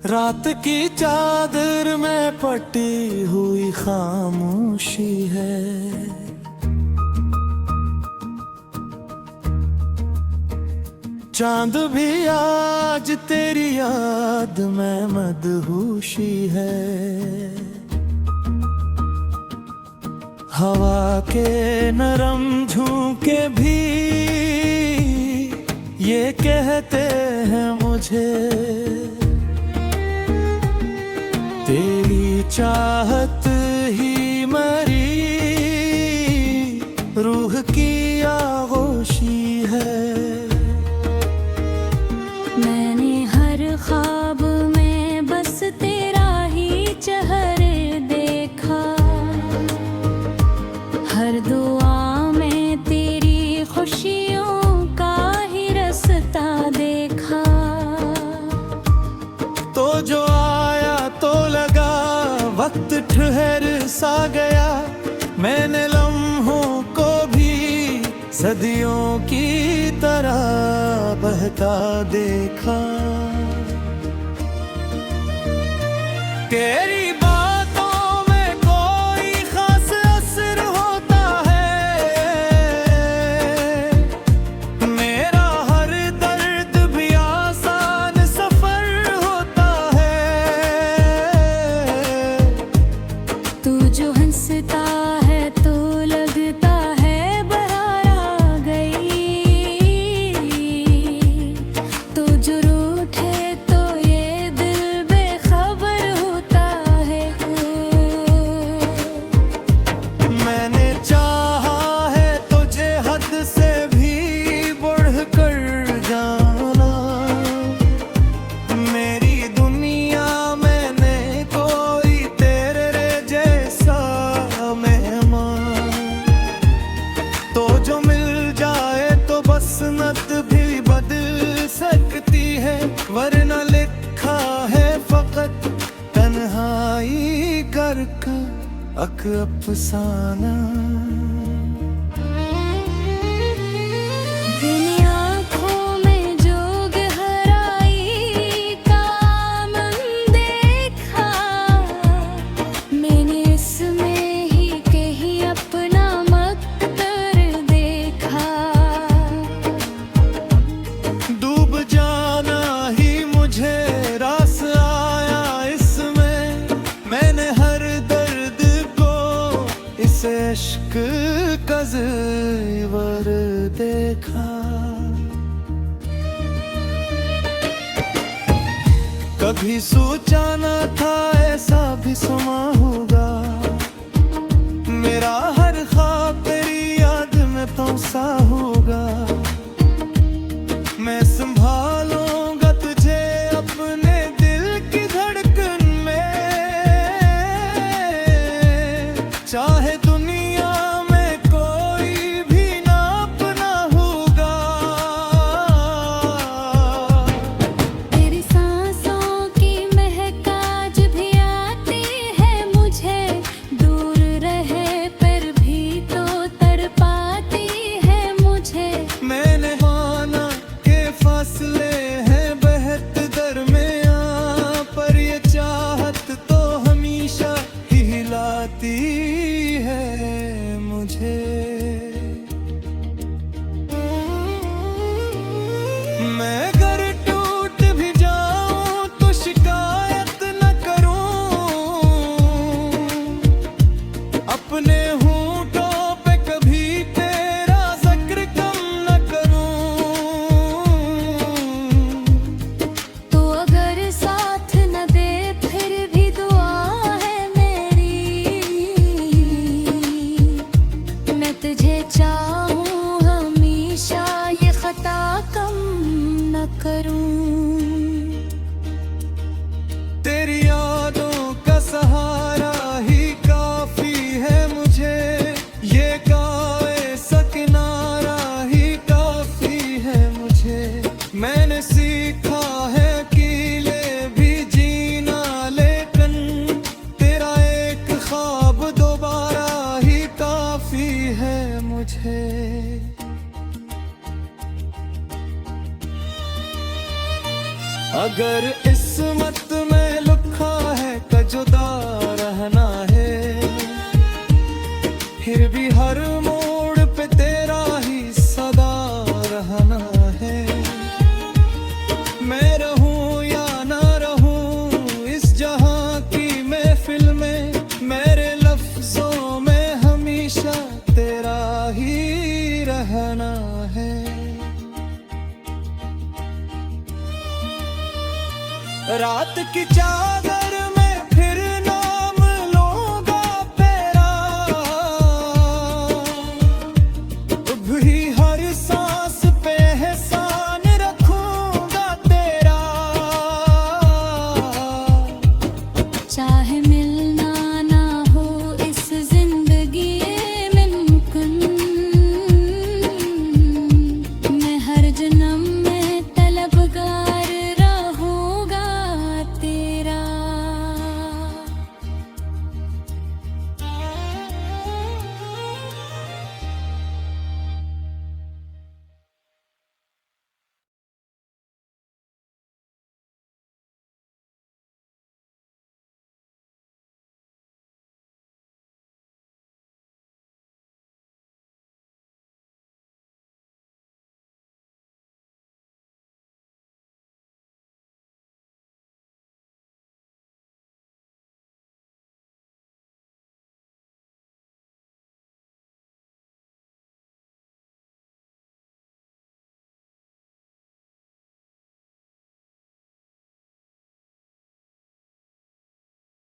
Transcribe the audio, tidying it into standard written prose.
रात की चादर में पटी हुई खामोशी है। चांद भी आज तेरी याद में मदहोशी है। हवा के नरम झोंके भी ये कहते हैं मुझे, तेरी चाहत ही मेरी रूह की आगोशी है। मैंने हर ख्वाब में बस तेरा ही चेहरा देखा, हर दुआ में तेरी खुशियों का ही रास्ता देखा। तो जो आया तो लगा वक्त ठहर सा गया, मैंने लम्हों को भी सदियों की तरह बहता देखा। तेरी बातों में कोई खास असर होता है, मेरा हर दर्द भी आसान सफर होता है। तू जो हंसता है तो लगता है बहार आ गई, तू जो रूठे तो ये दिल बेखबर होता है। मैंने चाहा है तुझे हद से भी बढ़कर जाना, मेरी दुनिया मैंने कोई तेरे जैसा मेहमान। तो जो मिल जाए तो बसनत भी बदल सकती है, वरना लिखा है फकत तन्हाई करके अक अफसाना। तेरी आँखों में जो गहराई का देखा, मैंने इसमें ही कहीं अपना मकदर देखा। डूब जाना ही मुझे रास आया इसमें, मैंने हर दर्द को इस इश्क का ज़ेवर देखा। कभी सोचा न था ऐसा भी समा होगा, मेरा हर ख्वाब तेरी याद में तौसा होगा। मैं संभालूंगा तुझे अपने दिल की धड़कन में, चाहे दुनिया में कोई भी ना अपना होगा। तेरी सांसों की महक आज भी आती है मुझे, दूर रहे पर भी तो तड़पाती है मुझे। मैंने माना के फासले हैं बेहद दरमियां, पर ये चाहत तो हमेशा ही हिलाती है मुझे। मैं अगर टूट भी जाऊं तो शिकायत न करूं, अपने होंठों पे कभी तेरा जिक्र कम न करूं। तो अगर साथ न दे फिर भी दुआ है मेरी, मैं तुझे चाहूं हमेशा ये खता कम न करूं। तेरी यादों का सहारा ही काफी है मुझे, ये गाए सा किनारा ही काफी है मुझे। मैंने सीखा है अकेले भी जीना, लेकिन तेरा एक ख्वाब दोबारा ही काफी है मुझे। अगर इस्मत में रहना है। फिर भी हर मोड़ पे तेरा ही सदा रहना है। मैं रहूं या ना रहूं इस जहां की महफिल में, मेरे लफ्जों में हमेशा तेरा ही रहना है। रात की चाह